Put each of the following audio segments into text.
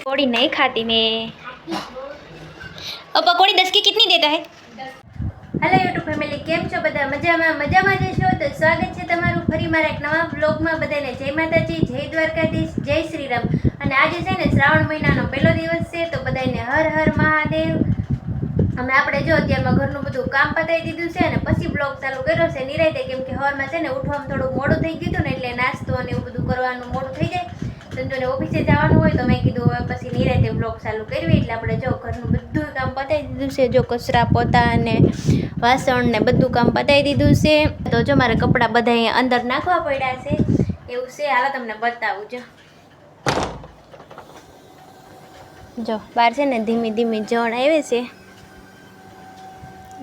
पकौड़ी नहीं खाती मैं। और पकौड़ी 10 की कितनी देता है? हेलो यूट्यूब फैमिली, केम छो बधा? मजाમાં જશો તો સ્વાગત છે તમારું ફરી મારા એક નવા બ્લોગમાં। બધાને જય માતાજી, જય દ્વારકાધીશ, જય શ્રી રામ। અને આજે છે ને શ્રાવણ મહિનાનો પહેલો દિવસ છે, તો બધાને હર હર મહાદેવ। અમે આપણે જો અત્યારમાં ઘરનું બધું કામ પતાવી દીધું છે અને પછી બ્લોગ ચાલુ કર્યો છે નિરાંતે, કેમ કે સવારમાં છે ને ઉઠવામાં થોડું મોડું થઈ ગયું હતું ને, એટલે નાસ્તો અને એવું બધું કરવાનું મોડું થઈ જાય। સંજોને ઓફિસે જવાનું હોય તો મેં કીધું હવે પછી નિરાંતે બ્લોગ ચાલુ કરવી, એટલે આપણે જો ઘરનું બધું કામ પતાવી દીધું છે। જો કચરા પોતા અને વાસણ ને બધું કામ પતાવી દીધું છે। તો જો મારે કપડાં બધા અહીંયા અંદર નાખવા પડ્યા છે એવું છે। હાલો તમને બતાવું। જો બહાર છે ને ધીમી ધીમી જણ આવે છે,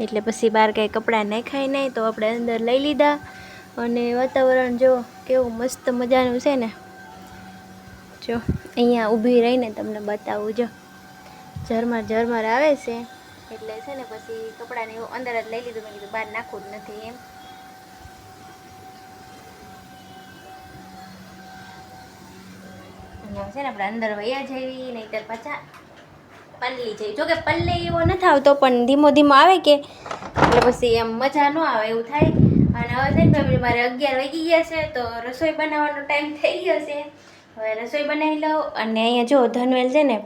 એટલે પછી બહાર કાંઈ કપડાં નાખાય નહીં, તો આપણે અંદર લઈ લીધા। અને વાતાવરણ જો કેવું મસ્ત મજાનું છે ને, જો અહીંયા ઊભી રહીને તમને બતાવું। જો ઝરમર ઝરમર આવે છે, એટલે છે ને પછી કપડાને એવું અંદર જ લઈ લીધું। મેં કીધું બહાર નાખવું જ નથી એમ। અને છે ને આપણે અંદર વયા જઈએ, નહીંતર પાછા પલ્લી જઈએ। જોકે પલ્લે એવો નથી આવતો, પણ ધીમો ધીમો આવે કે એટલે પછી એમ મજા ન આવે એવું થાય। અને હવે છે ને ફેમિલી મારે 11 વાગી ગયા છે, તો રસોઈ બનાવવાનો ટાઈમ થઈ ગયો છે। હવે રસોઈ બનાવી લઉં। અને અહીંયા જો ધનવેલ છે ને,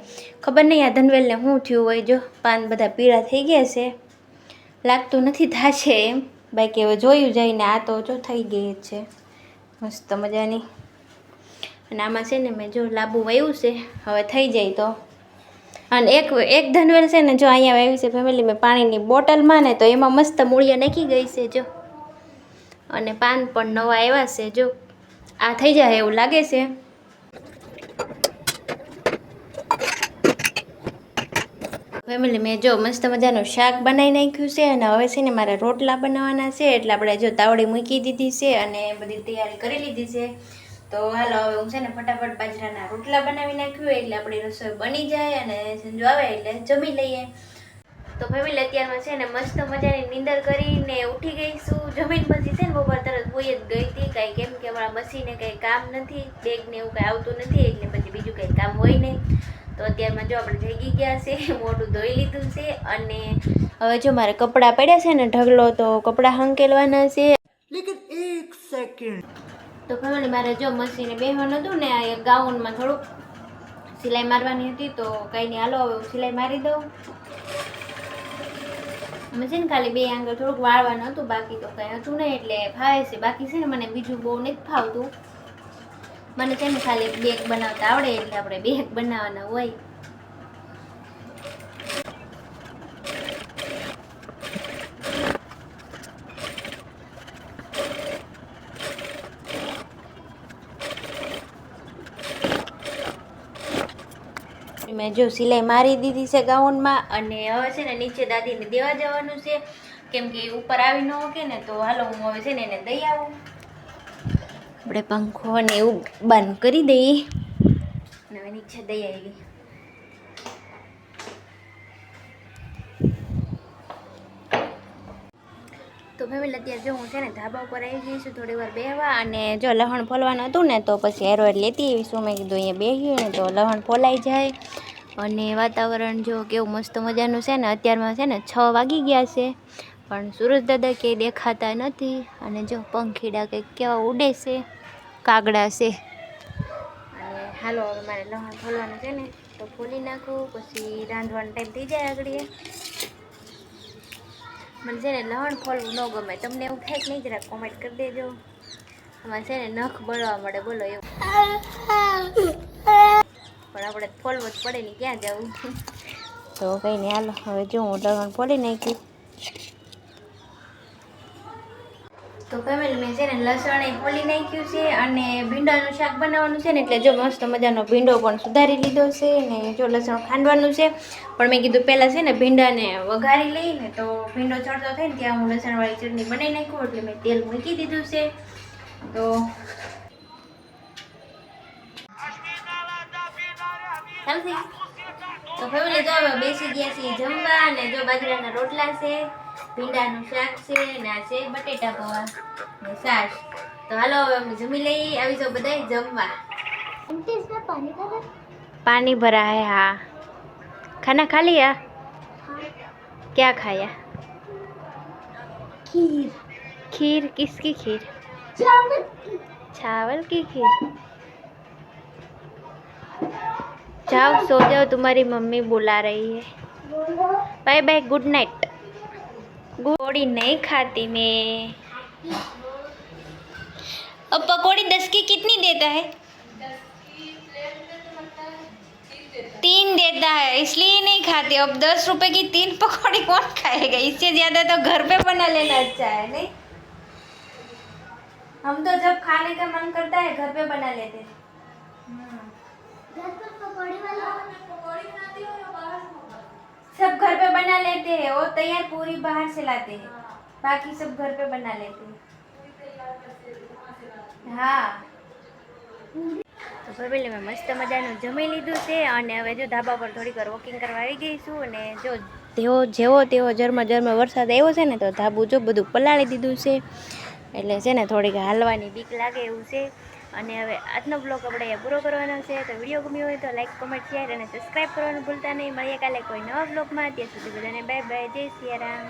ખબર નહીં આ ધનવેલને શું થયું હોય, જો પાન બધા પીળા થઈ ગયા છે, લાગતું નથી થાશે એમ, બાકી હવે જોયું જઈને આ તો જો થઈ ગઈ જ છે મસ્ત મજાની। અને આમાં છે ને મેં જો લાંબુ વાવ્યું છે, હવે થઈ જાય તો। અને એક ધનવેલ છે ને જો અહીંયા વાવી છે ફેમિલી મેં પાણીની બોટલમાં ને, તો એમાં મસ્ત મૂળિયા નાખી ગઈ છે જો, અને પાન પણ નવા આવ્યા છે। જો આ થઈ જાય એવું લાગે છે। ફેમિલી મેં જો મસ્ત મજાનું શાક બનાવી નાખ્યું છે, અને હવે છે ને મારે રોટલા બનાવવાના છે, એટલે આપણે જો તાવડી મૂકી દીધી છે અને બધી તૈયારી કરી લીધી છે। તો હાલો હવે હું છે ને ફટાફટ બાજરાના રોટલા બનાવી નાખ્યું, એટલે આપણી રસોઈ બની જાય અને સંજો આવે એટલે જમી લઈએ। તો ફેમિલી અત્યારમાં છે ને મસ્ત મજાની નીંદર કરીને ઉઠી ગઈ છું। જમીન પછી છે ને બપોર તરત હોઈ જ ગઈ હતી કાંઈ, કેમ કે અમારા મશીને કંઈ કામ નથી, બેગ ને એવું કાંઈ આવતું નથી, એટલે પછી બીજું કંઈ કામ હોય નહીં। તો અત્યારમાં જો આપણે જગી ગયા છે, મોઢું ધોઈ લીધું છે, અને હવે જો મારે કપડાં પડ્યા છે ને ઢગલો, તો કપડાં હંકેલવાના છે। લેકિન એક સેકન્ડ તો ફેમિલી મારે જો મશીને બેહવાનું હતું ને, આ એક ગાઉનમાં થોડુંક સિલાઈ મારવાની હતી, તો કંઈ નહીં હાલો હવે હું સિલાઈ મારી દઉં। અમે છે ને ખાલી બે આંગળ થોડુંક વાળવાનું હતું, બાકી તો કંઈ હતું નહીં, એટલે ફાવે છે। બાકી છે ને મને બીજું બહુ નથી ફાવતું, મને છે ને ખાલી બેગ બનાવતા આવડે, એટલે આપણે બેગ બનાવવાના હોય। મેં જો સિલાઈ મારી દીધી છે ગાઉનમાં, અને હવે છે ને નીચે દાદીને દેવા જવાનું છે, કેમ કે ઉપર આવી ન શકે ને, તો હાલો હું હવે છે ને એને દઈ આવું। આપણે પંખો ને એવું બંધ કરી દઈએ, અને હવે નીચે દઈ આવી। તો ફેમિલી અત્યારે જો હું છે ને ધાબા ઉપર આવી ગઈ છું થોડી વાર બેહવા, અને જો લહણ ફોલવાનું હતું ને, તો પછી હેરવેર લેતી આવીશું। મેં કીધું અહીંયા બેહ્યું ને તો લહણ ફોલાઈ જાય। અને વાતાવરણ જો કેવું મસ્ત મજાનું છે ને, અત્યારમાં છે ને 6 વાગી ગયા છે, પણ સુરજ દાદા ક્યાંય દેખાતા નથી। અને જો પંખીડા કંઈક કેવા ઉડે છે, કાગડા છે। અને હાલો હવે મારે લહણ ફોલવાનું છે ને, તો ફોલી નાખું, પછી રાંધવાનો ટાઈમ થઈ જાય આગળ। મને છે ને લહણ ફોલવું ન ગમે, તમને એવું થાય કે નહીં જરાક કોમેન્ટ કરી દેજો। આમાં છે ને નખ બળવા મળે, બોલો એવું, પણ આપણે ફોલવું જ પડે ને, ક્યાં જવું। તો કંઈ નહીં હાલો હવે જો હું લહણ ફોલી નાખ્યું। તો ફેમિલી મેં છે ને લસણ એ ફોલી નાખ્યું છે, અને ભીંડાનું શાક બનાવવાનું છે ને, એટલે જો મસ્ત મજાનો ભીંડો પણ સુધારી લીધો છે, ને જો લસણ ખાંડવાનું છે, પણ મેં કીધું પહેલાં છે ને ભીંડાને વઘારી લઈને, તો ભીંડો ચડતો થાય ને ત્યાં હું લસણવાળી ચટણી બનાવી નાખું, એટલે મેં તેલ મૂકી દીધું છે। તો ફેમિલી જો હવે બેસી ગયા છીએ જમવા, અને જો બાજરાના રોટલા છે, ભીંડાનું શાક છે, ને આ છે બટેટા પૌવા ને છાશ। તો હાલો હવે અમે જમી લઈએ, આવી જાઓ બધાય જમવા। પાણી पानी भरा है। हाँ, खाना खा लिया? क्या खाया? खीर। खीर? किसकी खीर? चावल की। चावल की खीर। जाओ सो जाओ, तुम्हारी मम्मी बुला रही है। बोलो। Bye bye, good night. पकौड़ी नहीं खाती मैं। अब पकौड़ी 10 की कितनी देता है? 3 देता है, इसलिए नहीं खाती। अब 10 रुपए की 3 पकौड़ी कौन खाएगा? इससे ज्यादा तो घर पे बना लेना अच्छा है, नहीं? हम तो जब खाने का मन करता है घर पे बना लेते हैं। घर पर पकौड़ी वाला। सब घर पे बना लेते हैं, और तैयार पूरी बाहर से लाते हैं। बाकी सब घर पे बना लेते हैं। हाँ, તો ફેમિલી મેં મસ્ત મજાનું જમી લીધું છે અને હવે જો ધાબા પર થોડીક વાર વોકિંગ કરવા આવી ગઈ છું. અને જો જેવો ઝરમર વરસાદ આવ્યો છે ને તો ધાબું જો બધું પલાળી દીધું છે. એટલે છે ને થોડીક હાલવાની બીક લાગે એવું છે. અને હવે આજનો બ્લોગ આપણે અહીંયા પૂરો કરવાનો છે. તો વિડીયો ગમ્યો હોય તો લાઈક, કોમેન્ટ, શેર અને સબસ્ક્રાઈબ કરવાનું ભૂલતા નહીં. મળીએ કાલે કોઈ નવા બ્લોગમાં. ત્યાં સુધી બધાને બાય બાય, જય સિયારામ.